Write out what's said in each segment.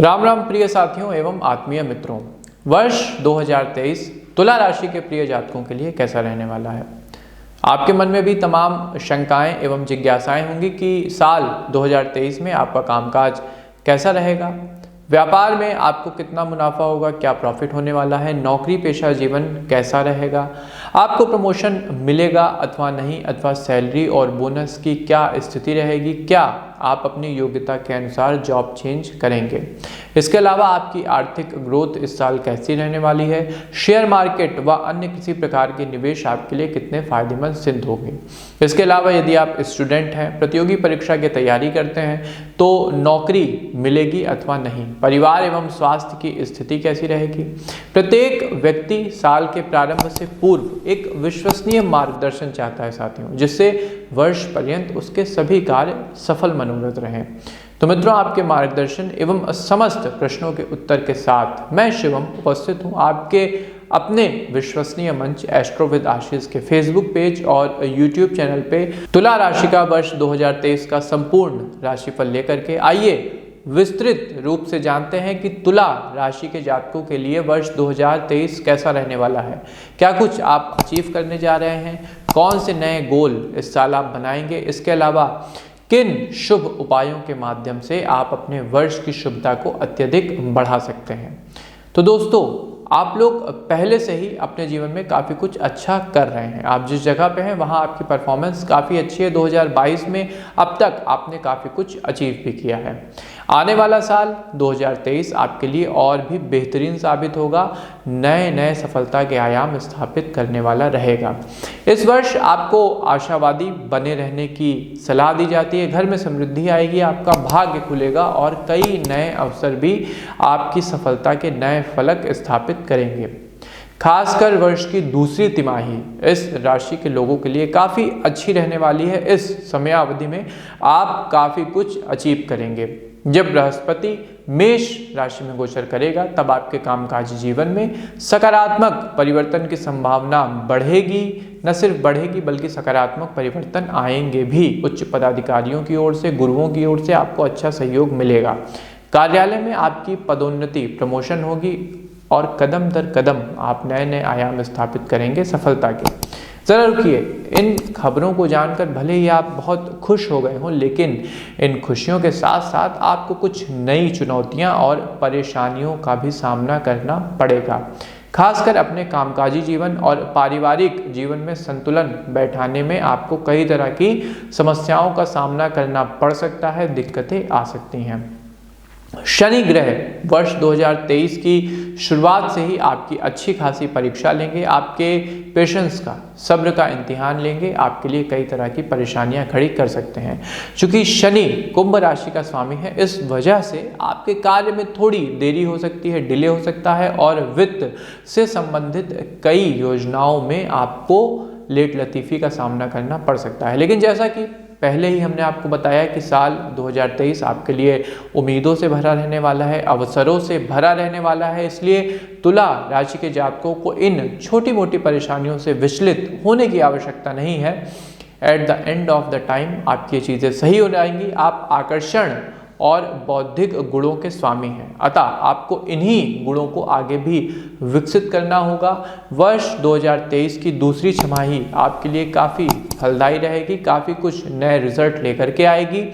राम राम प्रिय साथियों एवं आत्मीय मित्रों। वर्ष 2023 तुला राशि के प्रिय जातकों के लिए कैसा रहने वाला है। आपके मन में भी तमाम शंकाएं एवं जिज्ञासाएं होंगी कि साल 2023 में आपका कामकाज कैसा रहेगा, व्यापार में आपको कितना मुनाफा होगा, क्या प्रॉफिट होने वाला है, नौकरी पेशा जीवन कैसा रहेगा, आपको प्रमोशन मिलेगा अथवा नहीं, अथवा सैलरी और बोनस की क्या स्थिति रहेगी, क्या आप अपनी योग्यता के अनुसार जॉब चेंज करेंगे। इसके अलावा आपकी आर्थिक ग्रोथ इस साल कैसी रहने वाली है, शेयर मार्केट व अन्य किसी प्रकार के निवेश आपके लिए कितने फायदेमंद सिद्ध होंगे। इसके अलावा यदि आप स्टूडेंट हैं, प्रतियोगी परीक्षा की तैयारी करते हैं तो नौकरी मिलेगी अथवा नहीं, परिवार एवं स्वास्थ्य की स्थिति कैसी रहेगी। प्रत्येक व्यक्ति साल के प्रारंभ से पूर्व एक विश्वसनीय मार्गदर्शन चाहता है साथियों, जिससे वर्ष पर्यंत उसके सभी कार्य सफल मनोरथ रहें। तो मित्रों, आपके मार्गदर्शन एवं समस्त प्रश्नों के उत्तर के साथ मैं शिवम उपस्थित हूँ आपके अपने विश्वसनीय मंच एस्ट्रोविद आशीष के फेसबुक पेज और यूट्यूब चैनल पे तुला राशि का वर्ष 2023 का संपूर्ण राशिफल लेकर के आइए विस्तृत रूप से जानते हैं कि तुला राशि के जातकों के लिए वर्ष 2023 कैसा रहने वाला है, क्या कुछ आप अचीव करने जा रहे हैं, कौन से नए गोल इस साल आप बनाएंगे। इसके अलावा किन शुभ उपायों के माध्यम से आप अपने वर्ष की शुभता को अत्यधिक बढ़ा सकते हैं। तो दोस्तों, आप लोग पहले से ही अपने जीवन में काफ़ी कुछ अच्छा कर रहे हैं। आप जिस जगह पे हैं वहाँ आपकी परफॉर्मेंस काफ़ी अच्छी है। 2022 में अब तक आपने काफ़ी कुछ अचीव भी किया है। आने वाला साल 2023 आपके लिए और भी बेहतरीन साबित होगा, नए नए सफलता के आयाम स्थापित करने वाला रहेगा। इस वर्ष आपको आशावादी बने रहने की सलाह दी जाती है। घर में समृद्धि आएगी, आपका भाग्य खुलेगा और कई नए अवसर भी आपकी सफलता के नए फलक स्थापित करेंगे। खासकर वर्ष की दूसरी तिमाही इस राशि के लोगों के लिए काफ़ी अच्छी रहने वाली है। इस समयावधि में आप काफ़ी कुछ अचीव करेंगे। जब बृहस्पति मेष राशि में गोचर करेगा तब आपके कामकाजी जीवन में सकारात्मक परिवर्तन की संभावना बढ़ेगी। न सिर्फ बढ़ेगी बल्कि सकारात्मक परिवर्तन आएंगे भी। उच्च पदाधिकारियों की ओर से, गुरुओं की ओर से आपको अच्छा सहयोग मिलेगा। कार्यालय में आपकी पदोन्नति, प्रमोशन होगी और कदम दर कदम आप नए नए आयाम स्थापित करेंगे सफलता के। जरा रुकिए, इन खबरों को जानकर भले ही आप बहुत खुश हो गए हों, लेकिन इन खुशियों के साथ साथ आपको कुछ नई चुनौतियां और परेशानियों का भी सामना करना पड़ेगा। खासकर अपने कामकाजी जीवन और पारिवारिक जीवन में संतुलन बैठाने में आपको कई तरह की समस्याओं का सामना करना पड़ सकता है, दिक्कतें आ सकती हैं। शनि ग्रह वर्ष 2023 की शुरुआत से ही आपकी अच्छी खासी परीक्षा लेंगे, आपके पेशेंस का, सब्र का इम्तिहान लेंगे, आपके लिए कई तरह की परेशानियां खड़ी कर सकते हैं। चूंकि शनि कुंभ राशि का स्वामी है, इस वजह से आपके कार्य में थोड़ी देरी हो सकती है, डिले हो सकता है और वित्त से संबंधित कई योजनाओं में आपको लेट लतीफ़ी का सामना करना पड़ सकता है। लेकिन जैसा कि पहले ही हमने आपको बताया कि साल 2023 आपके लिए उम्मीदों से भरा रहने वाला है, अवसरों से भरा रहने वाला है। इसलिए तुला राशि के जातकों को इन छोटी मोटी परेशानियों से विचलित होने की आवश्यकता नहीं है। At the end of the time आपकी ये चीज़ें सही हो जाएंगी। आप आकर्षण और बौद्धिक गुणों के स्वामी हैं, अतः आपको इन्हीं गुणों को आगे भी विकसित करना होगा। वर्ष 2023 की दूसरी छमाही आपके लिए काफ़ी फलदायी रहेगी, काफ़ी कुछ नए रिजल्ट लेकर के आएगी।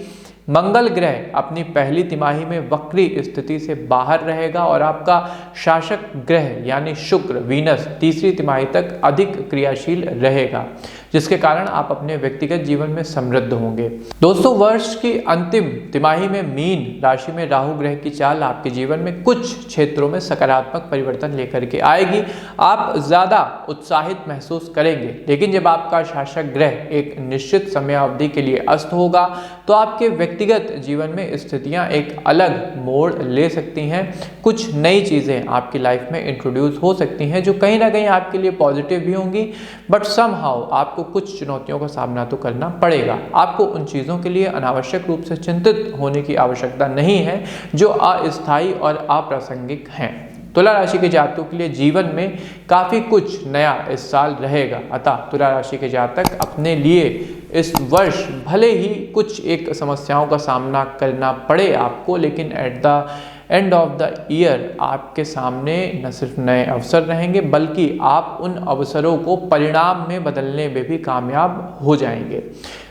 मंगल ग्रह अपनी पहली तिमाही में वक्री स्थिति से बाहर रहेगा और आपका शासक ग्रह यानी शुक्र, वीनस तीसरी तिमाही तक अधिक क्रियाशील रहेगा, जिसके कारण आप अपने व्यक्तिगत जीवन में समृद्ध होंगे। दोस्तों, वर्ष की अंतिम तिमाही में मीन राशि में राहु ग्रह की चाल आपके जीवन में कुछ क्षेत्रों में सकारात्मक परिवर्तन लेकर के आएगी। आप ज़्यादा उत्साहित महसूस करेंगे, लेकिन जब आपका शासक ग्रह एक निश्चित समयावधि के लिए अस्त होगा तो आपके व्यक्तिगत जीवन में स्थितियां एक अलग मोड़ ले सकती हैं। कुछ नई चीज़ें आपकी लाइफ में इंट्रोड्यूस हो सकती हैं जो कहीं ना कहीं आपके लिए पॉजिटिव भी होंगी, बट समहाउ आपको कुछ चुनौतियों का सामना तो करना पड़ेगा। आपको उन चीज़ों के लिए अनावश्यक रूप से चिंतित होने की आवश्यकता नहीं है जो अस्थायी और अप्रासंगिक हैं। तुला राशि के जातकों के लिए जीवन में काफ़ी कुछ नया इस साल रहेगा, अतः तुला राशि के जातक अपने लिए इस वर्ष भले ही कुछ एक समस्याओं का सामना करना पड़े आपको, लेकिन at the end of the year आपके सामने न सिर्फ नए अवसर रहेंगे बल्कि आप उन अवसरों को परिणाम में बदलने में भी कामयाब हो जाएंगे।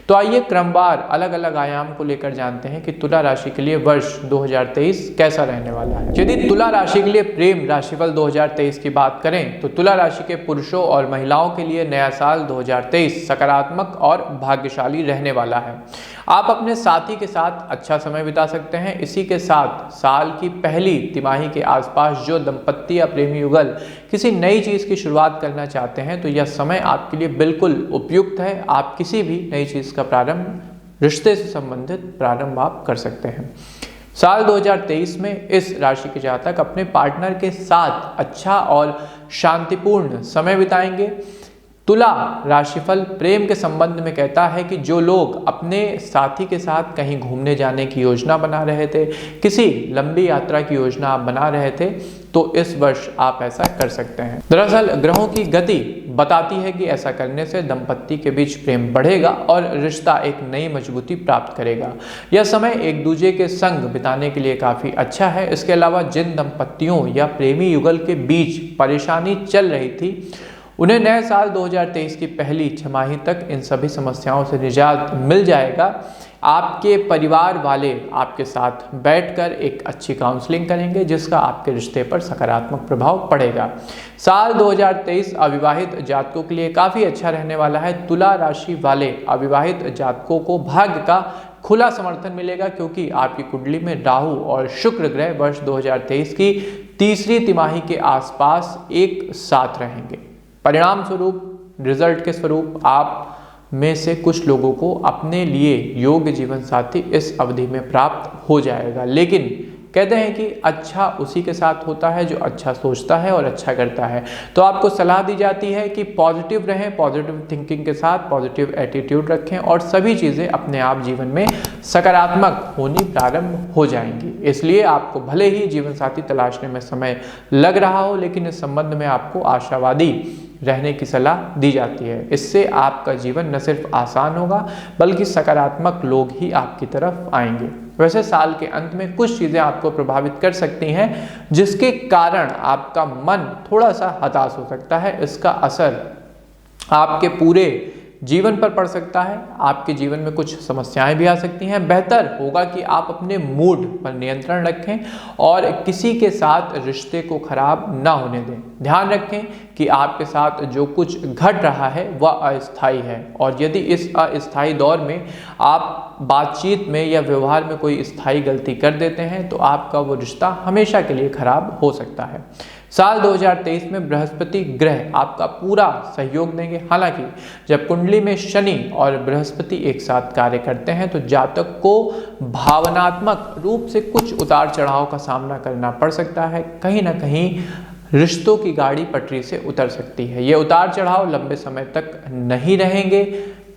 तो आइए क्रमवार अलग अलग आयाम को लेकर जानते हैं कि तुला राशि के लिए वर्ष 2023 कैसा रहने वाला है। यदि तुला राशि के लिए प्रेम राशिफल 2023 की बात करें तो तुला राशि के पुरुषों और महिलाओं के लिए नया साल 2023 सकारात्मक और भाग्यशाली रहने वाला है। आप अपने साथी के साथ अच्छा समय बिता सकते हैं। इसी के साथ साल की पहली तिमाही के आसपास जो दंपत्ति या प्रेमी युगल किसी नई चीज़ की शुरुआत करना चाहते हैं तो यह समय आपके लिए बिल्कुल उपयुक्त है। आप किसी भी नई चीज़ का प्रारंभ, रिश्ते से संबंधित प्रारंभ आप कर सकते हैं। साल 2023 में इस राशि के जातक अपने पार्टनर के साथ अच्छा और शांतिपूर्ण समय बिताएंगे। तुला राशिफल प्रेम के संबंध में कहता है कि जो लोग अपने साथी के साथ कहीं घूमने जाने की योजना बना रहे थे, किसी लंबी यात्रा की योजना आप बना रहे थे, तो इस वर्ष आप ऐसा कर सकते हैं। दरअसल ग्रहों की गति बताती है कि ऐसा करने से दंपत्ति के बीच प्रेम बढ़ेगा और रिश्ता एक नई मजबूती प्राप्त करेगा। यह समय एक दूसरे के संग बिताने के लिए काफ़ी अच्छा है। इसके अलावा जिन दंपत्तियों या प्रेमी युगल के बीच परेशानी चल रही थी, उन्हें नए साल 2023 की पहली छमाही तक इन सभी समस्याओं से निजात मिल जाएगा। आपके परिवार वाले आपके साथ बैठकर एक अच्छी काउंसलिंग करेंगे जिसका आपके रिश्ते पर सकारात्मक प्रभाव पड़ेगा। साल 2023 अविवाहित जातकों के लिए काफ़ी अच्छा रहने वाला है। तुला राशि वाले अविवाहित जातकों को भाग्य का खुला समर्थन मिलेगा क्योंकि आपकी कुंडली में राहु और शुक्र ग्रह वर्ष 2023 की तीसरी तिमाही के आसपास एक साथ रहेंगे। परिणाम स्वरूप, रिजल्ट के स्वरूप आप में से कुछ लोगों को अपने लिए योग्य जीवन साथी इस अवधि में प्राप्त हो जाएगा। लेकिन कहते हैं कि अच्छा उसी के साथ होता है जो अच्छा सोचता है और अच्छा करता है। तो आपको सलाह दी जाती है कि पॉजिटिव रहें, पॉजिटिव थिंकिंग के साथ पॉजिटिव एटीट्यूड रखें और सभी चीज़ें अपने आप जीवन में सकारात्मक होनी प्रारंभ हो जाएंगी। इसलिए आपको भले ही जीवन साथी तलाशने में समय लग रहा हो, लेकिन इस संबंध में आपको आशावादी रहने की सलाह दी जाती है। इससे आपका जीवन न सिर्फ आसान होगा बल्कि सकारात्मक लोग ही आपकी तरफ आएंगे। वैसे साल के अंत में कुछ चीज़ें आपको प्रभावित कर सकती हैं जिसके कारण आपका मन थोड़ा सा हताश हो सकता है। इसका असर आपके पूरे जीवन पर पड़ सकता है। आपके जीवन में कुछ समस्याएं भी आ सकती हैं। बेहतर होगा कि आप अपने मूड पर नियंत्रण रखें और किसी के साथ रिश्ते को खराब ना होने दें। ध्यान रखें कि आपके साथ जो कुछ घट रहा है वह अस्थायी है और यदि इस अस्थायी दौर में आप बातचीत में या व्यवहार में कोई स्थायी गलती कर देते हैं तो आपका वो रिश्ता हमेशा के लिए खराब हो सकता है। साल 2023 में बृहस्पति ग्रह आपका पूरा सहयोग देंगे। हालांकि जब कुंडली में शनि और बृहस्पति एक साथ कार्य करते हैं तो जातक को भावनात्मक रूप से कुछ उतार चढ़ाव का सामना करना पड़ सकता है। कहीं ना कहीं रिश्तों की गाड़ी पटरी से उतर सकती है। ये उतार चढ़ाव लंबे समय तक नहीं रहेंगे।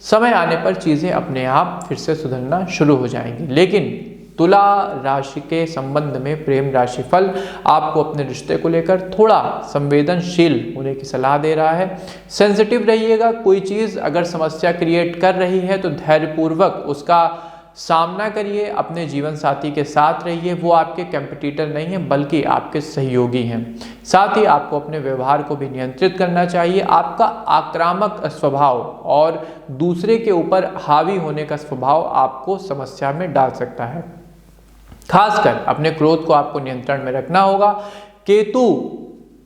समय आने पर चीज़ें अपने आप फिर से सुधरना शुरू हो जाएंगी। लेकिन तुला राशि के संबंध में प्रेम राशिफल आपको अपने रिश्ते को लेकर थोड़ा संवेदनशील होने की सलाह दे रहा है। सेंसिटिव रहिएगा। कोई चीज़ अगर समस्या क्रिएट कर रही है तो धैर्यपूर्वक उसका सामना करिए। अपने जीवन साथी के साथ रहिए। वो आपके कंपटीटर नहीं है बल्कि आपके सहयोगी हैं। साथ ही आपको अपने व्यवहार को भी नियंत्रित करना चाहिए। आपका आक्रामक स्वभाव और दूसरे के ऊपर हावी होने का स्वभाव आपको समस्या में डाल सकता है। खासकर अपने क्रोध को आपको नियंत्रण में रखना होगा। केतु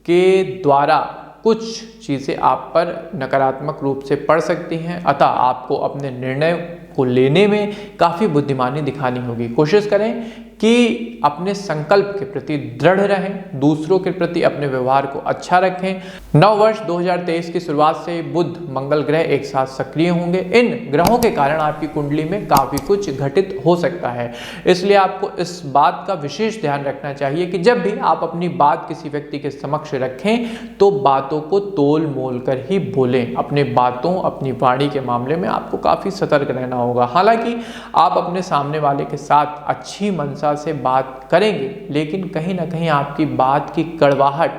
के द्वारा कुछ चीज़ें आप पर नकारात्मक रूप से पड़ सकती हैं, अतः आपको अपने निर्णय को लेने में काफ़ी बुद्धिमानी दिखानी होगी। कोशिश करें कि अपने संकल्प के प्रति दृढ़ रहें, दूसरों के प्रति अपने व्यवहार को अच्छा रखें। नव वर्ष 2023 की शुरुआत से बुध मंगल ग्रह एक साथ सक्रिय होंगे। इन ग्रहों के कारण आपकी कुंडली में काफ़ी कुछ घटित हो सकता है। इसलिए आपको इस बात का विशेष ध्यान रखना चाहिए कि जब भी आप अपनी बात किसी व्यक्ति के समक्ष रखें तो बातों को तोल मोल कर ही बोलें। अपनी बातों, अपनी वाणी के मामले में आपको काफ़ी सतर्क रहना होगा। हालांकि आप अपने सामने वाले के साथ अच्छी मनसा से बात करेंगे, लेकिन कहीं ना कहीं आपकी बात की कड़वाहट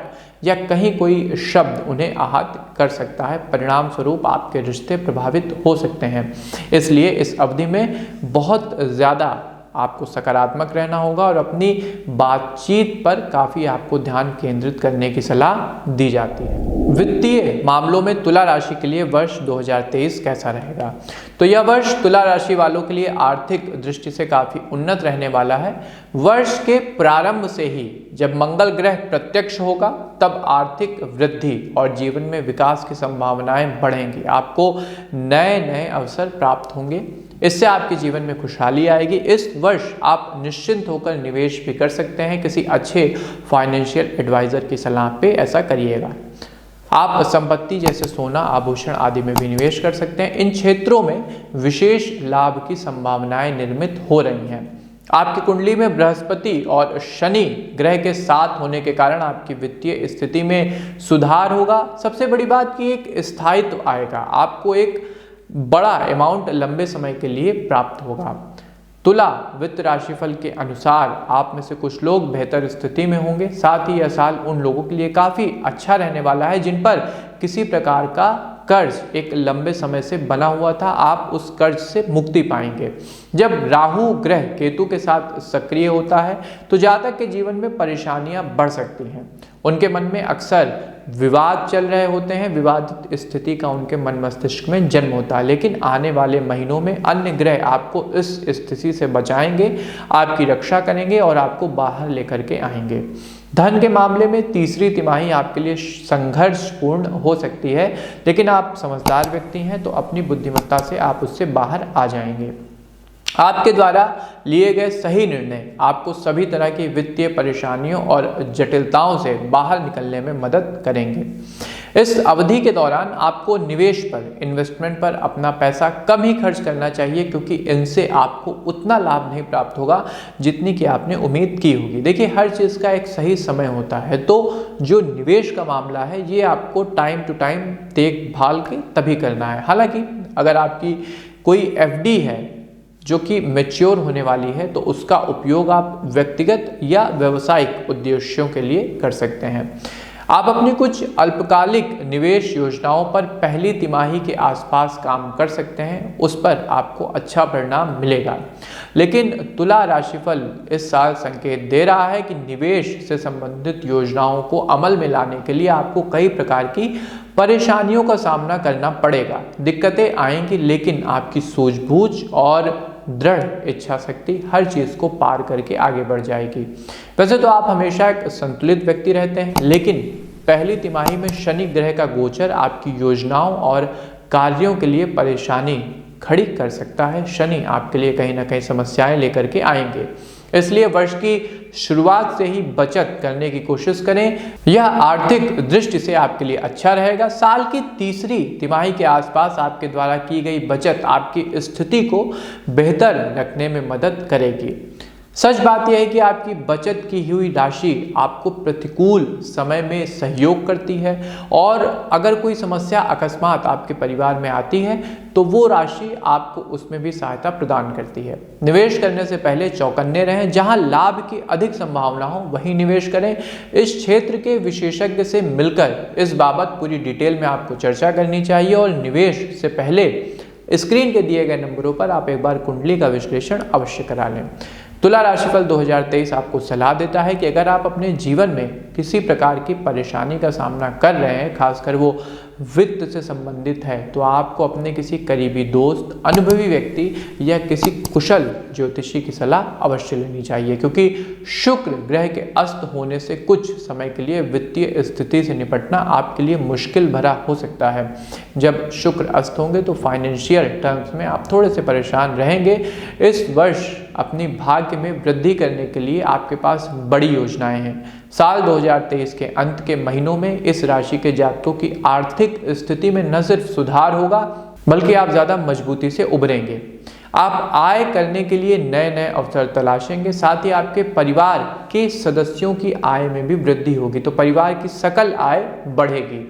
या कहीं कोई शब्द उन्हें आहत कर सकता है। परिणाम स्वरूप आपके रिश्ते प्रभावित हो सकते हैं। इसलिए इस अवधि में बहुत ज़्यादा आपको सकारात्मक रहना होगा और अपनी बातचीत पर काफ़ी आपको ध्यान केंद्रित करने की सलाह दी जाती है। वित्तीय मामलों में तुला राशि के लिए वर्ष 2023 कैसा रहेगा? तो यह वर्ष तुला राशि वालों के लिए आर्थिक दृष्टि से काफ़ी उन्नत रहने वाला है। वर्ष के प्रारंभ से ही जब मंगल ग्रह प्रत्यक्ष होगा तब आर्थिक वृद्धि और जीवन में विकास की संभावनाएं बढ़ेंगी। आपको नए नए अवसर प्राप्त होंगे, इससे आपके जीवन में खुशहाली आएगी। इस वर्ष आप निश्चिंत होकर निवेश भी कर सकते हैं। किसी अच्छे फाइनेंशियल एडवाइजर की सलाह पे ऐसा करिएगा। आप संपत्ति जैसे सोना, आभूषण आदि में भी निवेश कर सकते हैं। इन क्षेत्रों में विशेष लाभ की संभावनाएं निर्मित हो रही हैं। आपकी कुंडली में बृहस्पति और शनि ग्रह के साथ होने के कारण आपकी वित्तीय स्थिति में सुधार होगा। सबसे बड़ी बात कि एक स्थायित्व आएगा, आपको एक बड़ा अमाउंट लंबे समय के लिए प्राप्त होगा। तुला वित्त राशिफल के अनुसार आप में से कुछ लोग बेहतर स्थिति में होंगे। साथ ही यह साल उन लोगों के लिए काफ़ी अच्छा रहने वाला है जिन पर किसी प्रकार का कर्ज एक लंबे समय से बना हुआ था। आप उस कर्ज से मुक्ति पाएंगे। जब राहु ग्रह केतु के साथ सक्रिय होता है तो जातक के जीवन में परेशानियां बढ़ सकती हैं। उनके मन में अक्सर विवाद चल रहे होते हैं। विवादित स्थिति का उनके मन मस्तिष्क में जन्म होता है, लेकिन आने वाले महीनों में अन्य ग्रह आपको इस स्थिति से बचाएंगे, आपकी रक्षा करेंगे और आपको बाहर लेकर के आएंगे। धन के मामले में तीसरी तिमाही आपके लिए संघर्षपूर्ण हो सकती है, लेकिन आप समझदार व्यक्ति हैं तो अपनी बुद्धिमत्ता से आप उससे बाहर आ जाएंगे। आपके द्वारा लिए गए सही निर्णय आपको सभी तरह की वित्तीय परेशानियों और जटिलताओं से बाहर निकलने में मदद करेंगे। इस अवधि के दौरान आपको निवेश पर, इन्वेस्टमेंट पर अपना पैसा कम ही खर्च करना चाहिए, क्योंकि इनसे आपको उतना लाभ नहीं प्राप्त होगा जितनी कि आपने उम्मीद की होगी। देखिए, हर चीज़ का एक सही समय होता है, तो जो निवेश का मामला है ये आपको टाइम टू टाइम देखभाल के तभी करना है। हालांकि अगर आपकी कोई एफडी है जो कि मैच्योर होने वाली है तो उसका उपयोग आप व्यक्तिगत या व्यावसायिक उद्देश्यों के लिए कर सकते हैं। आप अपनी कुछ अल्पकालिक निवेश योजनाओं पर पहली तिमाही के आसपास काम कर सकते हैं, उस पर आपको अच्छा परिणाम मिलेगा। लेकिन तुला राशिफल इस साल संकेत दे रहा है कि निवेश से संबंधित योजनाओं को अमल में लाने के लिए आपको कई प्रकार की परेशानियों का सामना करना पड़ेगा। दिक्कतें आएंगी, लेकिन आपकी सूझबूझ और दृढ़ इच्छा शक्ति हर चीज़ को पार करके आगे बढ़ जाएगी। वैसे तो आप हमेशा एक संतुलित व्यक्ति रहते हैं, लेकिन पहली तिमाही में शनि ग्रह का गोचर आपकी योजनाओं और कार्यों के लिए परेशानी खड़ी कर सकता है। शनि आपके लिए कहीं ना कहीं समस्याएं लेकर के आएंगे, इसलिए वर्ष की शुरुआत से ही बचत करने की कोशिश करें। यह आर्थिक दृष्टि से आपके लिए अच्छा रहेगा। साल की तीसरी तिमाही के आसपास आपके द्वारा की गई बचत आपकी स्थिति को बेहतर रखने में मदद करेगी। सच बात यह है कि आपकी बचत की हुई राशि आपको प्रतिकूल समय में सहयोग करती है, और अगर कोई समस्या अकस्मात आपके परिवार में आती है तो वो राशि आपको उसमें भी सहायता प्रदान करती है। निवेश करने से पहले चौकन्ने रहें। जहां लाभ की अधिक संभावना हो वहीं निवेश करें। इस क्षेत्र के विशेषज्ञ से मिलकर इस बाबत पूरी डिटेल में आपको चर्चा करनी चाहिए, और निवेश से पहले स्क्रीन के दिए गए नंबरों पर आप एक बार कुंडली का विश्लेषण अवश्य करा लें। तुला राशिफल 2023 आपको सलाह देता है कि अगर आप अपने जीवन में किसी प्रकार की परेशानी का सामना कर रहे हैं, खासकर वो वित्त से संबंधित है, तो आपको अपने किसी करीबी दोस्त, अनुभवी व्यक्ति या किसी कुशल ज्योतिषी की सलाह अवश्य लेनी चाहिए, क्योंकि शुक्र ग्रह के अस्त होने से कुछ समय के लिए वित्तीय स्थिति से निपटना आपके लिए मुश्किल भरा हो सकता है। जब शुक्र अस्त होंगे तो फाइनेंशियल टर्म्स में आप थोड़े से परेशान रहेंगे। इस वर्ष अपनी भाग्य में वृद्धि करने के लिए आपके पास बड़ी योजनाएं हैं। साल 2023 के अंत के महीनों में इस राशि के जातकों की आर्थिक स्थिति में न सिर्फ सुधार होगा, बल्कि आप ज़्यादा मजबूती से उभरेंगे। आप आय करने के लिए नए नए अवसर तलाशेंगे। साथ ही आपके परिवार के सदस्यों की आय में भी वृद्धि होगी, तो परिवार की सकल आय बढ़ेगी।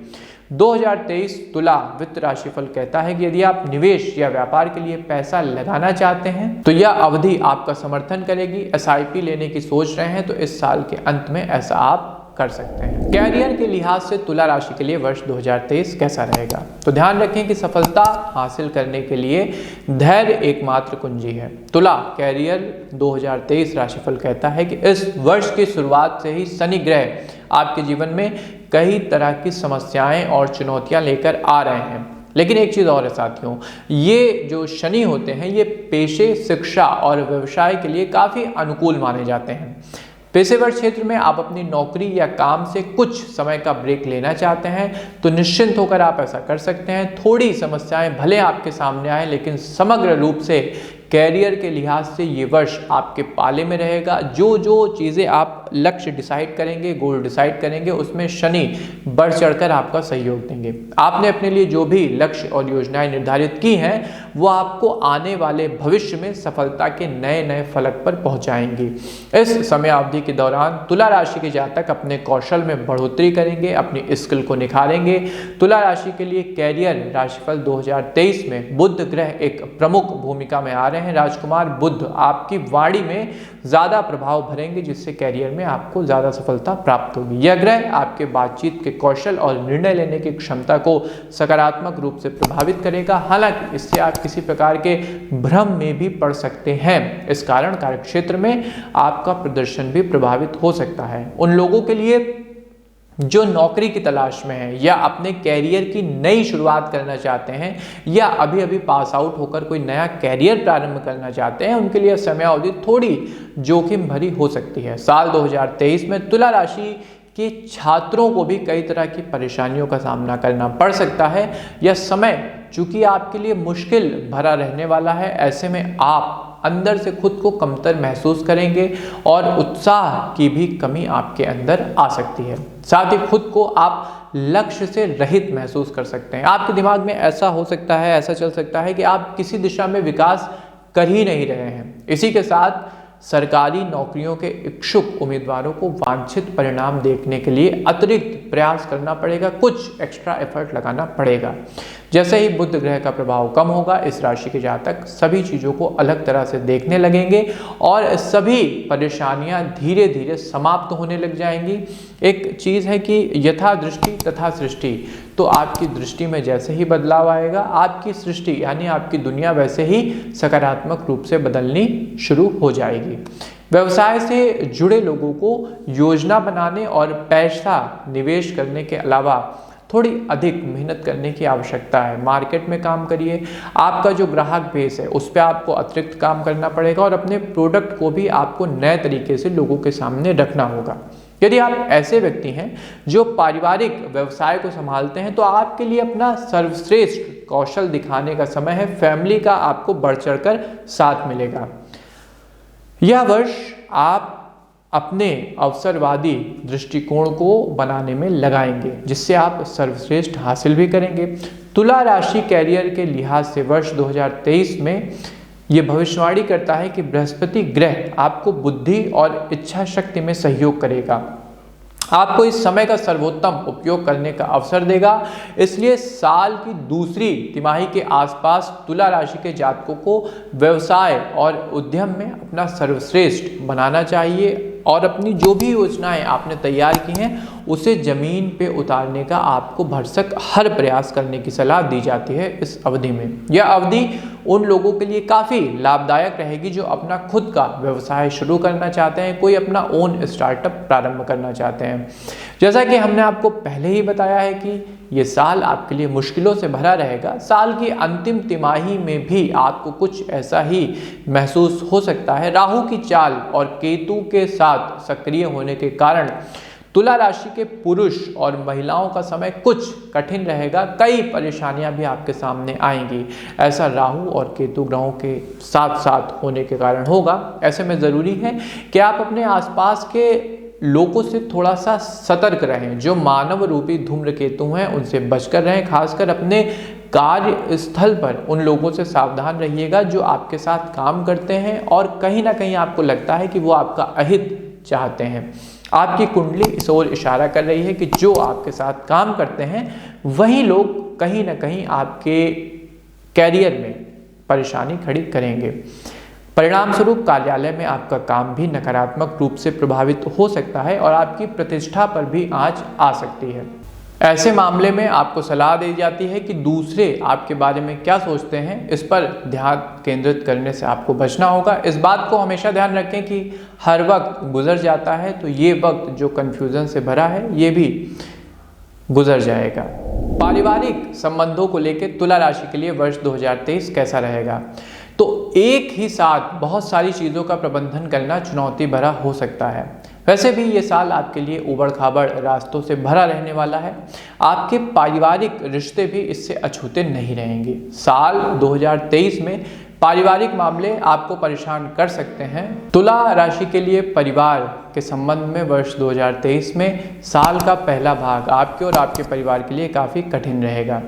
2023 तुला वित्त राशिफल कहता है कि यदि आप निवेश या व्यापार के लिए पैसा लगाना चाहते हैं तो यह अवधि आपका समर्थन करेगी। SIP लेने की सोच रहे हैं तो इस साल के अंत में ऐसा आप कर सकते हैं। कैरियर के लिहाज से तुला राशि के लिए वर्ष 2023 कैसा रहेगा? तो ध्यान रखें कि सफलता हासिल करने के लिए धैर्य एकमात्र कुंजी है। तुला कैरियर 2023 राशिफल कहता है कि इस वर्ष की शुरुआत से ही शनि ग्रह आपके जीवन में कई तरह की समस्याएं और चुनौतियां लेकर आ रहे हैं। लेकिन एक चीज़ और है साथियों, ये जो शनि होते हैं ये पेशे, शिक्षा और व्यवसाय के लिए काफ़ी अनुकूल माने जाते हैं। पेशेवर क्षेत्र में आप अपनी नौकरी या काम से कुछ समय का ब्रेक लेना चाहते हैं तो निश्चिंत होकर आप ऐसा कर सकते हैं। थोड़ी समस्याएं भले आपके सामने आए, लेकिन समग्र रूप से कैरियर के लिहाज से ये वर्ष आपके पाले में रहेगा। जो जो चीज़ें आप लक्ष्य डिसाइड करेंगे, गोल डिसाइड करेंगे, उसमें शनि बढ़ चढ़कर आपका सहयोग देंगे। आपने अपने लिए जो भी लक्ष्य और योजनाएं निर्धारित की हैं वो आपको आने वाले भविष्य में सफलता के नए नए फलक पर पहुंचाएंगी। इस समय अवधि के दौरान तुला राशि के जातक अपने कौशल में बढ़ोतरी करेंगे, अपनी स्किल को निखारेंगे। तुला राशि के लिए कैरियर राशिफल 2023 में बुध ग्रह एक प्रमुख भूमिका में आ रहे हैं। राजकुमार बुध आपकी वाणी में ज़्यादा प्रभाव भरेंगे, जिससे कैरियर में आपको ज़्यादा सफलता प्राप्त होगी। यह ग्रह आपके बातचीत के कौशल और निर्णय लेने की क्षमता को सकारात्मक रूप से प्रभावित करेगा। हालांकि इससे आप किसी प्रकार के भ्रम में भी पड़ सकते हैं। इस कारण कार्यक्षेत्र में आपका प्रदर्शन भी प्रभावित हो सकता है। उन लोगों के लिए जो नौकरी की तलाश में है या अपने कैरियर की नई शुरुआत करना चाहते हैं या अभी अभी पास आउट होकर कोई नया कैरियर प्रारंभ करना चाहते हैं, उनके लिए समय अवधि थोड़ी जोखिम भरी हो सकती है। साल 2023 में तुला राशि के छात्रों को भी कई तरह की परेशानियों का सामना करना पड़ सकता है। यह समय चूंकि आपके लिए मुश्किल भरा रहने वाला है, ऐसे में आप अंदर से खुद को कमतर महसूस करेंगे और उत्साह की भी कमी आपके अंदर आ सकती है। साथ ही खुद को आप लक्ष्य से रहित महसूस कर सकते हैं। आपके दिमाग में ऐसा हो सकता है, ऐसा चल सकता है कि आप किसी दिशा में विकास कर ही नहीं रहे हैं। इसी के साथ सरकारी नौकरियों के इच्छुक उम्मीदवारों को वांछित परिणाम देखने के लिए अतिरिक्त प्रयास करना पड़ेगा, कुछ एक्स्ट्रा एफर्ट लगाना पड़ेगा। जैसे ही बुध ग्रह का प्रभाव कम होगा, इस राशि के जातक सभी चीज़ों को अलग तरह से देखने लगेंगे और सभी परेशानियां धीरे धीरे समाप्त होने लग जाएंगी। एक चीज़ है कि यथा दृष्टि तथा सृष्टि, तो आपकी दृष्टि में जैसे ही बदलाव आएगा, आपकी सृष्टि यानी आपकी दुनिया वैसे ही सकारात्मक रूप से बदलनी शुरू हो जाएगी। व्यवसाय से जुड़े लोगों को योजना बनाने और पैसा निवेश करने के अलावा थोड़ी अधिक मेहनत करने की आवश्यकता है। मार्केट में काम करिए, आपका जो ग्राहक बेस है उस पर आपको अतिरिक्त काम करना पड़ेगा और अपने प्रोडक्ट को भी आपको नए तरीके से लोगों के सामने रखना होगा। यदि आप ऐसे व्यक्ति हैं जो पारिवारिक व्यवसाय को संभालते हैं तो आपके लिए अपना सर्वश्रेष्ठ कौशल दिखाने का समय है। फैमिली का आपको बढ़ चढ़कर साथ मिलेगा। यह वर्ष आप अपने अवसरवादी दृष्टिकोण को बनाने में लगाएंगे, जिससे आप सर्वश्रेष्ठ हासिल भी करेंगे। तुला राशि कैरियर के लिहाज से वर्ष 2023 में ये भविष्यवाणी करता है कि बृहस्पति ग्रह आपको बुद्धि और इच्छा शक्ति में सहयोग करेगा, आपको इस समय का सर्वोत्तम उपयोग करने का अवसर देगा। इसलिए साल की दूसरी तिमाही के आसपास तुला राशि के जातकों को व्यवसाय और उद्यम में अपना सर्वश्रेष्ठ बनाना चाहिए और अपनी जो भी योजनाएं आपने तैयार की हैं उसे जमीन पे उतारने का आपको भरसक हर प्रयास करने की सलाह दी जाती है इस अवधि में। यह अवधि उन लोगों के लिए काफ़ी लाभदायक रहेगी जो अपना खुद का व्यवसाय शुरू करना चाहते हैं, कोई अपना ओन स्टार्टअप प्रारंभ करना चाहते हैं। जैसा कि हमने आपको पहले ही बताया है कि ये साल आपके लिए मुश्किलों से भरा रहेगा। साल की अंतिम तिमाही में भी आपको कुछ ऐसा ही महसूस हो सकता है। राहु की चाल और केतु के साथ सक्रिय होने के कारण तुला राशि के पुरुष और महिलाओं का समय कुछ कठिन रहेगा। कई परेशानियां भी आपके सामने आएंगी। ऐसा राहु और केतु ग्रहों के साथ साथ होने के कारण होगा। ऐसे में ज़रूरी है कि आप अपने आसपास के लोगों से थोड़ा सा सतर्क रहें। जो मानव रूपी धूम्रकेतु हैं उनसे बचकर रहें। खासकर अपने कार्यस्थल पर उन लोगों से सावधान रहिएगा जो आपके साथ काम करते हैं और कहीं ना कहीं आपको लगता है कि वो आपका अहित चाहते हैं। आपकी कुंडली इस ओर इशारा कर रही है कि जो आपके साथ काम करते हैं वही लोग कहीं ना कहीं आपके कैरियर में परेशानी खड़ी करेंगे। परिणाम स्वरूप कार्यालय में आपका काम भी नकारात्मक रूप से प्रभावित हो सकता है और आपकी प्रतिष्ठा पर भी आंच आ सकती है। ऐसे मामले में आपको सलाह दी जाती है कि दूसरे आपके बारे में क्या सोचते हैं इस पर ध्यान केंद्रित करने से आपको बचना होगा। इस बात को हमेशा ध्यान रखें कि हर वक्त गुजर जाता है, तो ये वक्त जो कन्फ्यूज़न से भरा है ये भी गुजर जाएगा। पारिवारिक संबंधों को लेकर तुला राशि के लिए वर्ष 2023 कैसा रहेगा? तो एक ही साथ बहुत सारी चीज़ों का प्रबंधन करना चुनौती भरा हो सकता है। वैसे भी ये साल आपके लिए उबड़ खाबड़ रास्तों से भरा रहने वाला है। आपके पारिवारिक रिश्ते भी इससे अछूते नहीं रहेंगे। साल 2023 में पारिवारिक मामले आपको परेशान कर सकते हैं। तुला राशि के लिए परिवार के संबंध में वर्ष 2023 में साल का पहला भाग आपके और आपके परिवार के लिए काफ़ी कठिन रहेगा,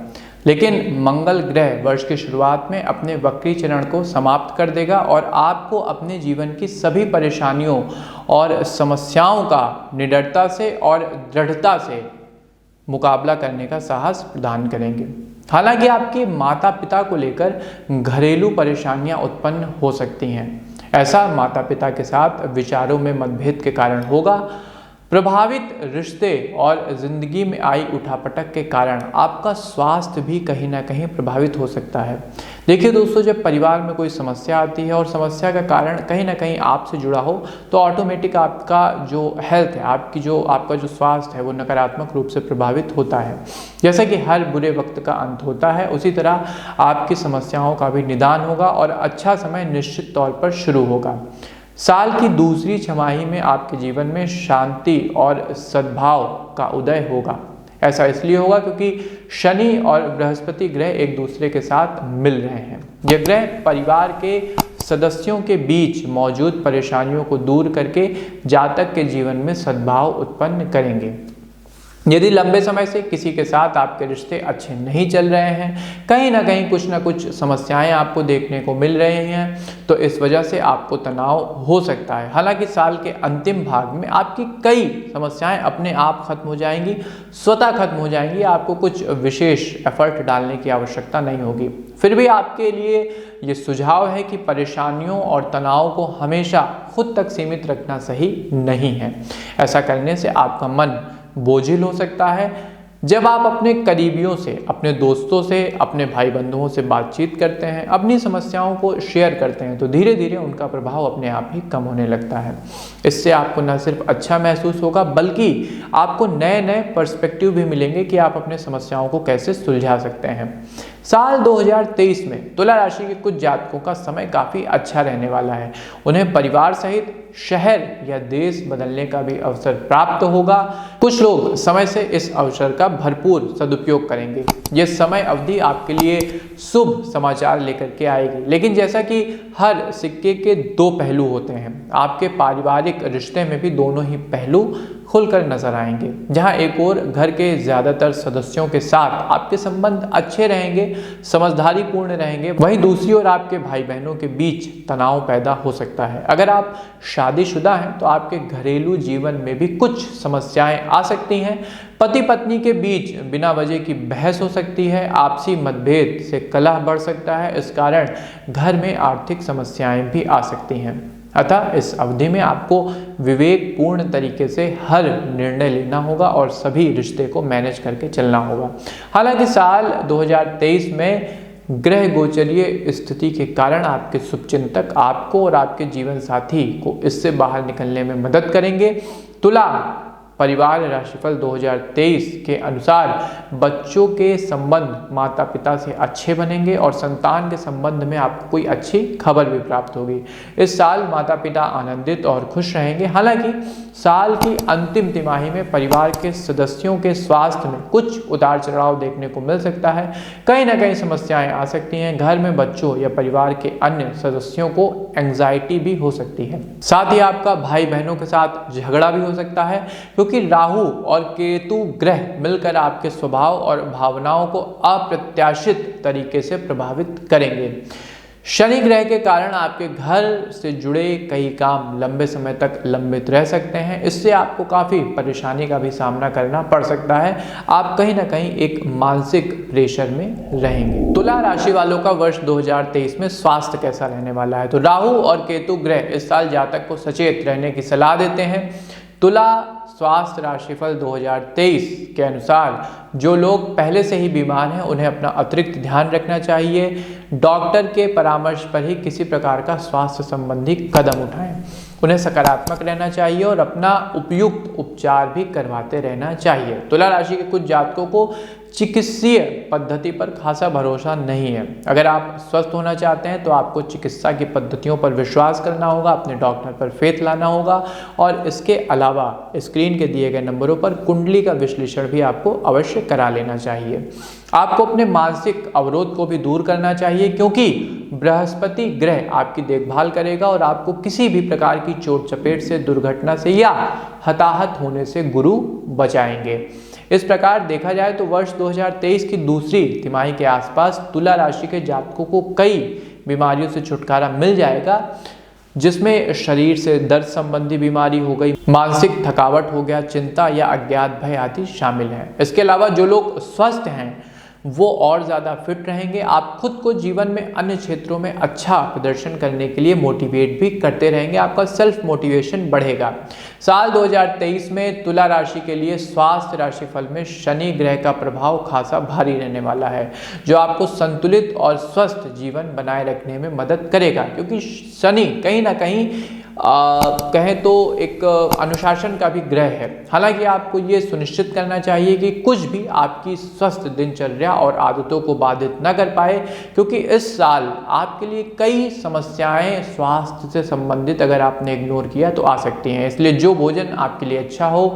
लेकिन मंगल ग्रह वर्ष की शुरुआत में अपने वक्री चरण को समाप्त कर देगा और आपको अपने जीवन की सभी परेशानियों और समस्याओं का निडरता से और दृढ़ता से मुकाबला करने का साहस प्रदान करेंगे। हालांकि आपके माता पिता को लेकर घरेलू परेशानियां उत्पन्न हो सकती हैं। ऐसा माता पिता के साथ विचारों में मतभेद के कारण होगा। प्रभावित रिश्ते और जिंदगी में आई उठापटक के कारण आपका स्वास्थ्य भी कहीं ना कहीं प्रभावित हो सकता है। देखिए दोस्तों, जब परिवार में कोई समस्या आती है और समस्या का कारण कहीं ना कहीं आपसे जुड़ा हो तो ऑटोमेटिक आपका जो हेल्थ है, आपका जो स्वास्थ्य है वो नकारात्मक रूप से प्रभावित होता है। जैसा कि हर बुरे वक्त का अंत होता है, उसी तरह आपकी समस्याओं का भी निदान होगा और अच्छा समय निश्चित तौर पर शुरू होगा। साल की दूसरी छमाही में आपके जीवन में शांति और सद्भाव का उदय होगा। ऐसा इसलिए होगा क्योंकि शनि और बृहस्पति ग्रह एक दूसरे के साथ मिल रहे हैं। ये ग्रह परिवार के सदस्यों के बीच मौजूद परेशानियों को दूर करके जातक के जीवन में सद्भाव उत्पन्न करेंगे। यदि लंबे समय से किसी के साथ आपके रिश्ते अच्छे नहीं चल रहे हैं, कहीं ना कहीं कुछ ना कुछ समस्याएं आपको देखने को मिल रही हैं, तो इस वजह से आपको तनाव हो सकता है। हालांकि साल के अंतिम भाग में आपकी कई समस्याएं अपने आप खत्म हो जाएंगी, स्वतः खत्म हो जाएंगी। आपको कुछ विशेष एफर्ट डालने की आवश्यकता नहीं होगी। फिर भी आपके लिए ये सुझाव है कि परेशानियों और तनाव को हमेशा खुद तक सीमित रखना सही नहीं है। ऐसा करने से आपका मन बोझिल हो सकता है। जब आप अपने करीबियों से, अपने दोस्तों से, अपने भाई बंधुओं से बातचीत करते हैं, अपनी समस्याओं को शेयर करते हैं, तो धीरे धीरे उनका प्रभाव अपने आप ही कम होने लगता है। इससे आपको न सिर्फ अच्छा महसूस होगा बल्कि आपको नए नए पर्सपेक्टिव भी मिलेंगे कि आप अपने समस्याओं को कैसे सुलझा सकते हैं। साल 2023 में तुला राशि के कुछ जातकों का समय काफ़ी अच्छा रहने वाला है। उन्हें परिवार सहित शहर या देश बदलने का भी अवसर प्राप्त होगा। कुछ लोग समय से इस अवसर का भरपूर सदुपयोग करेंगे। ये समय अवधि आपके लिए शुभ समाचार लेकर के आएगी, लेकिन जैसा कि हर सिक्के के दो पहलू होते हैं, आपके पारिवारिक रिश्ते में भी दोनों ही पहलू खुलकर नजर आएंगे। जहां एक और घर के ज़्यादातर सदस्यों के साथ आपके संबंध अच्छे रहेंगे, समझदारी पूर्ण रहेंगे, वहीं दूसरी ओर आपके भाई बहनों के बीच तनाव पैदा हो सकता है। अगर आप शादीशुदा हैं तो आपके घरेलू जीवन में भी कुछ समस्याएं आ सकती हैं। पति पत्नी के बीच बिना वजह की बहस हो सकती है, आपसी मतभेद से कलह बढ़ सकता है। इस कारण घर में आर्थिक समस्याएं भी आ सकती हैं। अतः इस अवधि में आपको विवेकपूर्ण तरीके से हर निर्णय लेना होगा और सभी रिश्ते को मैनेज करके चलना होगा। हालांकि साल 2023 में ग्रह गोचरीय स्थिति के कारण आपके शुभचिंतक आपको और आपके जीवन साथी को इससे बाहर निकलने में मदद करेंगे। तुला परिवार राशिफल 2023 के अनुसार बच्चों के संबंध माता पिता से अच्छे बनेंगे और संतान के संबंध में आपको कोई अच्छी खबर भी प्राप्त होगी। इस साल माता पिता आनंदित और खुश रहेंगे। हालांकि साल की अंतिम तिमाही में परिवार के सदस्यों के स्वास्थ्य में कुछ उतार चढ़ाव देखने को मिल सकता है। कहीं ना कहीं समस्याएं आ सकती हैं। घर में बच्चों या परिवार के अन्य सदस्यों को एंग्जाइटी भी हो सकती है। साथ ही आपका भाई बहनों के साथ झगड़ा भी हो सकता है, क्योंकि राहु और केतु ग्रह मिलकर आपके स्वभाव और भावनाओं को अप्रत्याशित तरीके से प्रभावित करेंगे। शनि ग्रह के कारण आपके घर से जुड़े कई काम लंबे समय तक लंबित रह सकते हैं। इससे आपको काफ़ी परेशानी का भी सामना करना पड़ सकता है। आप कहीं ना कहीं एक मानसिक प्रेशर में रहेंगे। तुला राशि वालों का वर्ष 2023 में स्वास्थ्य कैसा रहने वाला है? तो राहु और केतु ग्रह इस साल जातक को सचेत रहने की सलाह देते हैं। तुला स्वास्थ्य राशिफल 2023 के अनुसार जो लोग पहले से ही बीमार हैं उन्हें अपना अतिरिक्त ध्यान रखना चाहिए। डॉक्टर के परामर्श पर ही किसी प्रकार का स्वास्थ्य संबंधी कदम उठाएं। उन्हें सकारात्मक रहना चाहिए और अपना उपयुक्त उपचार भी करवाते रहना चाहिए। तुला राशि के कुछ जातकों को चिकित्सीय पद्धति पर खासा भरोसा नहीं है। अगर आप स्वस्थ होना चाहते हैं तो आपको चिकित्सा की पद्धतियों पर विश्वास करना होगा, अपने डॉक्टर पर फेथ लाना होगा और इसके अलावा स्क्रीन के दिए गए नंबरों पर कुंडली का विश्लेषण भी आपको अवश्य करा लेना चाहिए। आपको अपने मानसिक अवरोध को भी दूर करना चाहिए, क्योंकि बृहस्पति ग्रह आपकी देखभाल करेगा और आपको किसी भी प्रकार की चोट चपेट से, दुर्घटना से या हताहत होने से गुरु बचाएंगे। इस प्रकार देखा जाए तो वर्ष 2023 की दूसरी तिमाही के आसपास तुला राशि के जातकों को कई बीमारियों से छुटकारा मिल जाएगा, जिसमें शरीर से दर्द संबंधी बीमारी हो गई, मानसिक थकावट हो गया, चिंता या अज्ञात भय आदि शामिल हैं। इसके अलावा जो लोग स्वस्थ हैं वो और ज़्यादा फिट रहेंगे। आप खुद को जीवन में अन्य क्षेत्रों में अच्छा प्रदर्शन करने के लिए मोटिवेट भी करते रहेंगे। आपका सेल्फ मोटिवेशन बढ़ेगा। साल 2023 में तुला राशि के लिए स्वास्थ्य राशिफल में शनि ग्रह का प्रभाव खासा भारी रहने वाला है, जो आपको संतुलित और स्वस्थ जीवन बनाए रखने में मदद करेगा, क्योंकि शनि कहीं ना कहीं कहें तो एक अनुशासन का भी ग्रह है। हालांकि आपको ये सुनिश्चित करना चाहिए कि कुछ भी आपकी स्वस्थ दिनचर्या और आदतों को बाधित न कर पाए, क्योंकि इस साल आपके लिए कई समस्याएं स्वास्थ्य से संबंधित अगर आपने इग्नोर किया तो आ सकती हैं। इसलिए जो भोजन आपके लिए अच्छा हो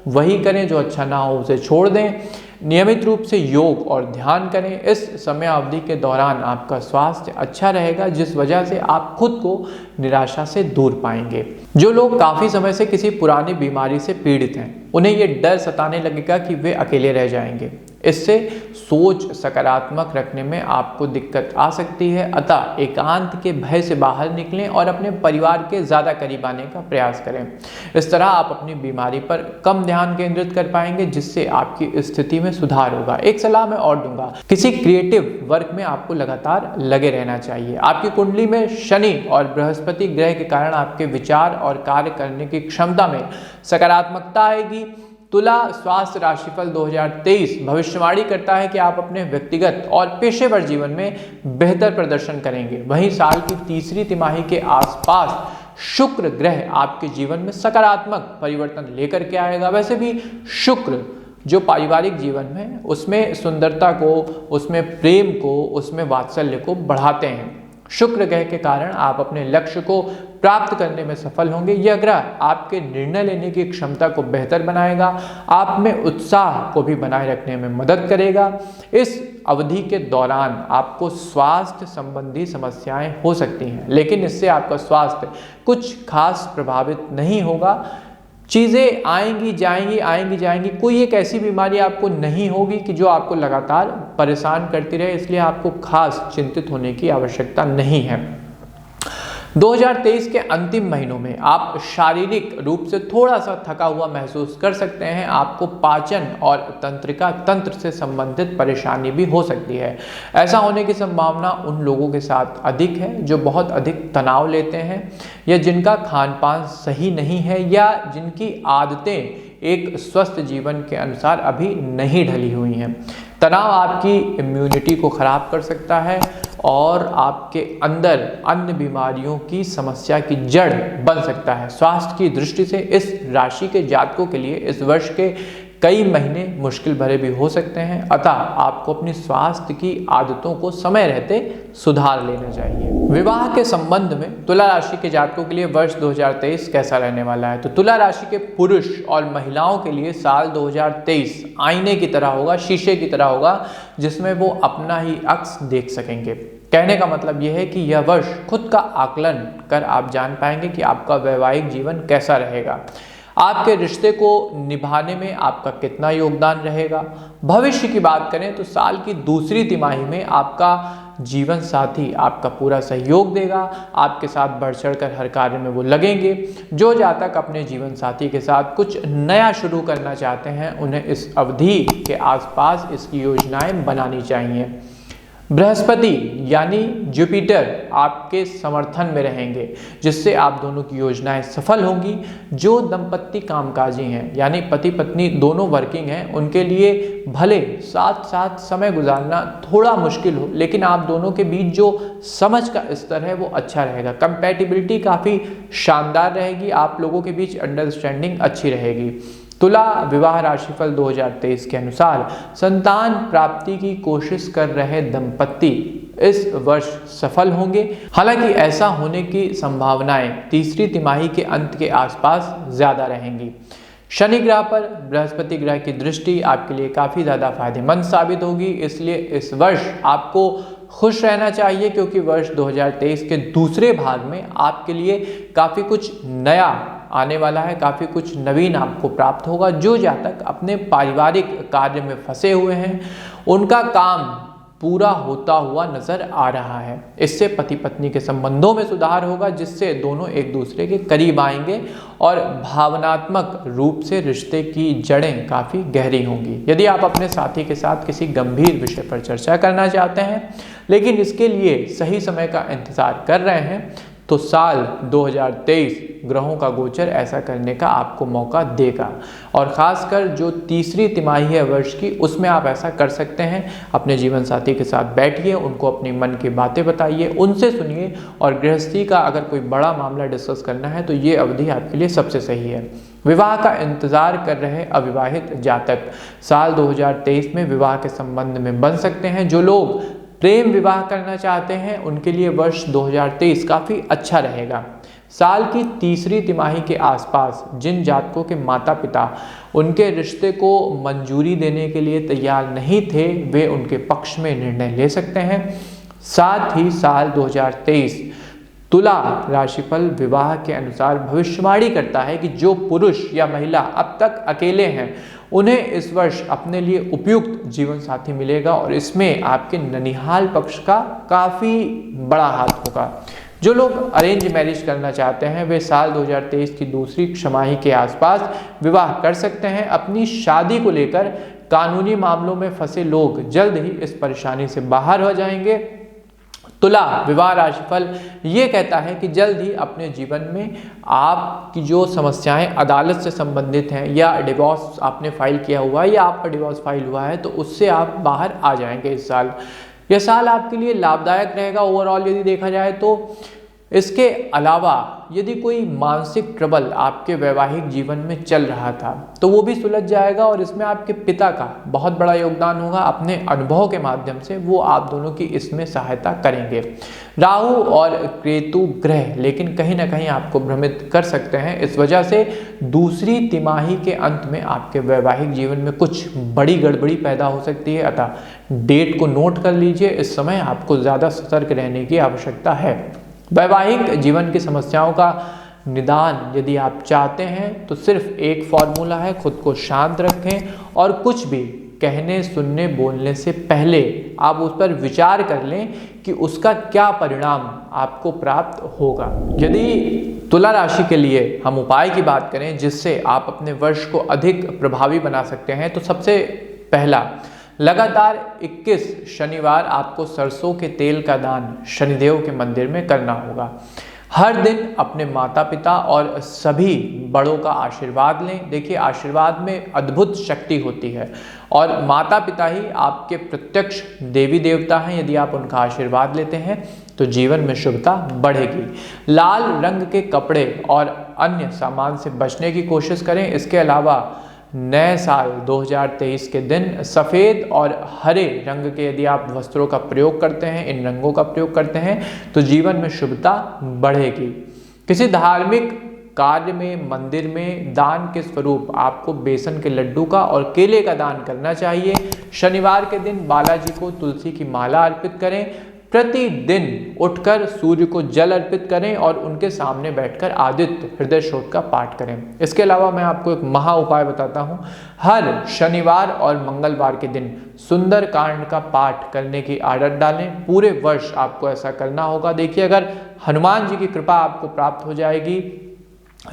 वही करें, जो अच्छा ना हो उसे छोड़ दें। नियमित रूप से योग और ध्यान करें। इस समय अवधि के दौरान आपका स्वास्थ्य अच्छा रहेगा, जिस वजह से आप खुद को निराशा से दूर पाएंगे। जो लोग काफ़ी समय से किसी पुरानी बीमारी से पीड़ित हैं, उन्हें ये डर सताने लगेगा कि वे अकेले रह जाएंगे। इससे सोच सकारात्मक रखने में आपको दिक्कत आ सकती है। अतः एकांत के भय से बाहर निकलें और अपने परिवार के ज़्यादा करीब आने का प्रयास करें। इस तरह आप अपनी बीमारी पर कम ध्यान केंद्रित कर पाएंगे, जिससे आपकी स्थिति में सुधार होगा। एक सलाह मैं और दूंगा, किसी क्रिएटिव वर्क में आपको लगातार लगे रहना चाहिए। आपकी कुंडली में शनि और बृहस्पति ग्रह के कारण आपके विचार और कार्य करने की क्षमता में सकारात्मकता आएगी। तुला स्वास्थ्य राशिफल 2023 भविष्यवाणी करता है कि आप अपने व्यक्तिगत और पेशेवर जीवन में बेहतर प्रदर्शन करेंगे। वहीं साल की तीसरी तिमाही के आसपास शुक्र ग्रह आपके जीवन में सकारात्मक परिवर्तन लेकर के आएगा। वैसे भी शुक्र जो पारिवारिक जीवन में उसमें सुंदरता को, उसमें प्रेम को, उसमें वात्सल्य को बढ़ाते हैं। शुक्र ग्रह के कारण आप अपने लक्ष्य को प्राप्त करने में सफल होंगे। यह ग्रह आपके निर्णय लेने की क्षमता को बेहतर बनाएगा, आप में उत्साह को भी बनाए रखने में मदद करेगा। इस अवधि के दौरान आपको स्वास्थ्य संबंधी समस्याएं हो सकती हैं, लेकिन इससे आपका स्वास्थ्य कुछ खास प्रभावित नहीं होगा। चीज़ें आएंगी जाएंगी, कोई एक ऐसी बीमारी आपको नहीं होगी कि जो आपको लगातार परेशान करती रहे, इसलिए आपको खास चिंतित होने की आवश्यकता नहीं है। 2023 के अंतिम महीनों में आप शारीरिक रूप से थोड़ा सा थका हुआ महसूस कर सकते हैं। आपको पाचन और तंत्रिका तंत्र से संबंधित परेशानी भी हो सकती है। ऐसा होने की संभावना उन लोगों के साथ अधिक है जो बहुत अधिक तनाव लेते हैं, या जिनका खान पान सही नहीं है, या जिनकी आदतें एक स्वस्थ जीवन के अनुसार अभी नहीं ढली हुई हैं। तनाव आपकी इम्यूनिटी को खराब कर सकता है और आपके अंदर अन्य बीमारियों की समस्या की जड़ बन सकता है। स्वास्थ्य की दृष्टि से इस राशि के जातकों के लिए इस वर्ष के कई महीने मुश्किल भरे भी हो सकते हैं। अतः आपको अपनी स्वास्थ्य की आदतों को समय रहते सुधार लेना चाहिए। विवाह के संबंध में तुला राशि के जातकों के लिए वर्ष 2023 कैसा रहने वाला है? तो तुला राशि के पुरुष और महिलाओं के लिए साल 2023 आईने की तरह होगा, शीशे की तरह होगा, जिसमें वो अपना ही अक्स देख सकेंगे। कहने का मतलब यह है कि यह वर्ष खुद का आकलन कर आप जान पाएंगे कि आपका वैवाहिक जीवन कैसा रहेगा, आपके रिश्ते को निभाने में आपका कितना योगदान रहेगा। भविष्य की बात करें तो साल की दूसरी तिमाही में आपका जीवन साथी आपका पूरा सहयोग देगा, आपके साथ बढ़ चढ़कर हर कार्य में वो लगेंगे। जो जातक अपने जीवन साथी के साथ कुछ नया शुरू करना चाहते हैं, उन्हें इस अवधि के आसपास इसकी योजनाएं बनानी चाहिए। बृहस्पति यानी जुपिटर आपके समर्थन में रहेंगे, जिससे आप दोनों की योजनाएं सफल होंगी। जो दंपत्ति कामकाजी हैं, यानी पति पत्नी दोनों वर्किंग हैं, उनके लिए भले साथ साथ समय गुजारना थोड़ा मुश्किल हो, लेकिन आप दोनों के बीच जो समझ का स्तर है वो अच्छा रहेगा। कंपैटिबिलिटी काफ़ी शानदार रहेगी, आप लोगों के बीच अंडरस्टैंडिंग अच्छी रहेगी। तुला विवाह राशिफल 2023 के अनुसार संतान प्राप्ति की कोशिश कर रहे दंपत्ति इस वर्ष सफल होंगे। हालांकि ऐसा होने की संभावनाएं तीसरी तिमाही के अंत के आसपास ज्यादा रहेंगी। शनि ग्रह पर बृहस्पति ग्रह की दृष्टि आपके लिए काफ़ी ज़्यादा फायदेमंद साबित होगी, इसलिए इस वर्ष आपको खुश रहना चाहिए, क्योंकि वर्ष 2023 के दूसरे भाग में आपके लिए काफ़ी कुछ नया आने वाला है, काफ़ी कुछ नवीन आपको प्राप्त होगा। जो जातक अपने पारिवारिक कार्य में फंसे हुए हैं, उनका काम पूरा होता हुआ नजर आ रहा है। इससे पति पत्नी के संबंधों में सुधार होगा, जिससे दोनों एक दूसरे के करीब आएंगे और भावनात्मक रूप से रिश्ते की जड़ें काफ़ी गहरी होंगी। यदि आप अपने साथी के साथ किसी गंभीर विषय पर चर्चा करना चाहते हैं, लेकिन इसके लिए सही समय का इंतजार कर रहे हैं, तो साल 2023 ग्रहों का गोचर ऐसा करने का आपको मौका देगा। और ख़ासकर जो तीसरी तिमाही है वर्ष की, उसमें आप ऐसा कर सकते हैं। अपने जीवन साथी के साथ बैठिए, उनको अपनी मन की बातें बताइए, उनसे सुनिए, और गृहस्थी का अगर कोई बड़ा मामला डिस्कस करना है तो ये अवधि आपके लिए सबसे सही है। विवाह का इंतजार कर रहे अविवाहित जातक साल 2023 में विवाह के संबंध में बन सकते हैं। जो लोग प्रेम विवाह करना चाहते हैं, उनके लिए वर्ष 2023 काफ़ी अच्छा रहेगा। साल की तीसरी तिमाही के आसपास जिन जातकों के माता पिता उनके रिश्ते को मंजूरी देने के लिए तैयार नहीं थे, वे उनके पक्ष में निर्णय ले सकते हैं। साथ ही साल 2023 तुला राशिफल विवाह के अनुसार भविष्यवाणी करता है कि जो पुरुष या महिला अब तक अकेले हैं, उन्हें इस वर्ष अपने लिए उपयुक्त जीवन साथी मिलेगा, और इसमें आपके ननिहाल पक्ष का काफ़ी बड़ा हाथ होगा। जो लोग अरेंज मैरिज करना चाहते हैं, वे साल 2023 की दूसरी छमाही के आसपास विवाह कर सकते हैं। अपनी शादी को लेकर कानूनी मामलों में फंसे लोग जल्द ही इस परेशानी से बाहर हो जाएंगे। तुला विवाह राशिफल ये कहता है कि जल्द ही अपने जीवन में आपकी जो समस्याएं अदालत से संबंधित हैं, या डिवोर्स आपने फाइल किया हुआ है, या आपका डिवोर्स फाइल हुआ है, तो उससे आप बाहर आ जाएंगे इस साल। यह साल आपके लिए लाभदायक रहेगा ओवरऑल यदि देखा जाए तो। इसके अलावा यदि कोई मानसिक ट्रबल आपके वैवाहिक जीवन में चल रहा था, तो वो भी सुलझ जाएगा, और इसमें आपके पिता का बहुत बड़ा योगदान होगा। अपने अनुभव के माध्यम से वो आप दोनों की इसमें सहायता करेंगे। राहु और केतु ग्रह लेकिन कहीं ना कहीं आपको भ्रमित कर सकते हैं, इस वजह से दूसरी तिमाही के अंत में आपके वैवाहिक जीवन में कुछ बड़ी गड़बड़ी पैदा हो सकती है। अतः डेट को नोट कर लीजिए, इस समय आपको ज़्यादा सतर्क रहने की आवश्यकता है। वैवाहिक जीवन की समस्याओं का निदान यदि आप चाहते हैं, तो सिर्फ एक फॉर्मूला है, खुद को शांत रखें और कुछ भी कहने सुनने बोलने से पहले आप उस पर विचार कर लें कि उसका क्या परिणाम आपको प्राप्त होगा। यदि तुला राशि के लिए हम उपाय की बात करें जिससे आप अपने वर्ष को अधिक प्रभावी बना सकते हैं, तो सबसे पहला, लगातार 21 शनिवार आपको सरसों के तेल का दान शनिदेव के मंदिर में करना होगा। हर दिन अपने माता पिता और सभी बड़ों का आशीर्वाद लें। देखिए, आशीर्वाद में अद्भुत शक्ति होती है, और माता पिता ही आपके प्रत्यक्ष देवी देवता हैं। यदि आप उनका आशीर्वाद लेते हैं तो जीवन में शुभता बढ़ेगी। लाल रंग के कपड़े और अन्य सामान से बचने की कोशिश करें। इसके अलावा नए साल 2023 के दिन सफ़ेद और हरे रंग के यदि आप वस्त्रों का प्रयोग करते हैं, इन रंगों का प्रयोग करते हैं, तो जीवन में शुभता बढ़ेगी। किसी धार्मिक कार्य में, मंदिर में दान के स्वरूप आपको बेसन के लड्डू का और केले का दान करना चाहिए। शनिवार के दिन बालाजी को तुलसी की माला अर्पित करें। प्रतिदिन उठकर सूर्य को जल अर्पित करें और उनके सामने बैठकर आदित्य हृदय श्लोक का पाठ करें। इसके अलावा मैं आपको एक महा उपाय बताता हूँ। हर शनिवार और मंगलवार के दिन सुंदर कांड का पाठ करने की आदत डालें। पूरे वर्ष आपको ऐसा करना होगा। देखिए, अगर हनुमान जी की कृपा आपको प्राप्त हो जाएगी,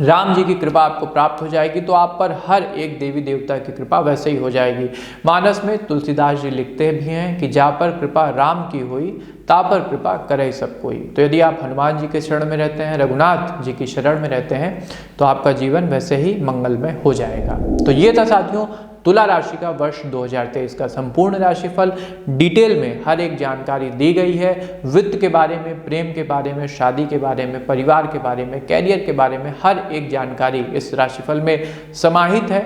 राम जी की कृपा आपको प्राप्त हो जाएगी, तो आप पर हर एक देवी देवता की कृपा वैसे ही हो जाएगी। मानस में तुलसीदास जी लिखते भी हैं कि जा पर कृपा राम की हुई, ता पर कृपा करे सब कोई। तो यदि आप हनुमान जी के शरण में रहते हैं, रघुनाथ जी की शरण में रहते हैं, तो आपका जीवन वैसे ही मंगलमय हो जाएगा। तो ये था साथियों तुला राशि का वर्ष 2023 का संपूर्ण राशिफल। डिटेल में हर एक जानकारी दी गई है। वित्त के बारे में, प्रेम के बारे में, शादी के बारे में, परिवार के बारे में, कैरियर के बारे में हर एक जानकारी इस राशिफल में समाहित है।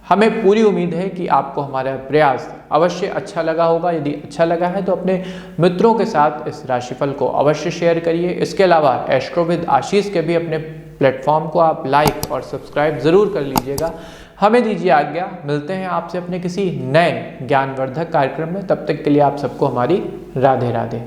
हमें पूरी उम्मीद है कि आपको हमारा प्रयास अवश्य अच्छा लगा होगा। यदि अच्छा लगा है तो अपने मित्रों के साथ इस राशिफल को अवश्य शेयर करिए। इसके अलावा एस्ट्रोविद आशीष के भी अपने प्लेटफॉर्म को आप लाइक और सब्सक्राइब ज़रूर कर लीजिएगा। हमें दीजिए आज्ञा, मिलते हैं आपसे अपने किसी नए ज्ञानवर्धक कार्यक्रम में। तब तक के लिए आप सबको हमारी राधे राधे।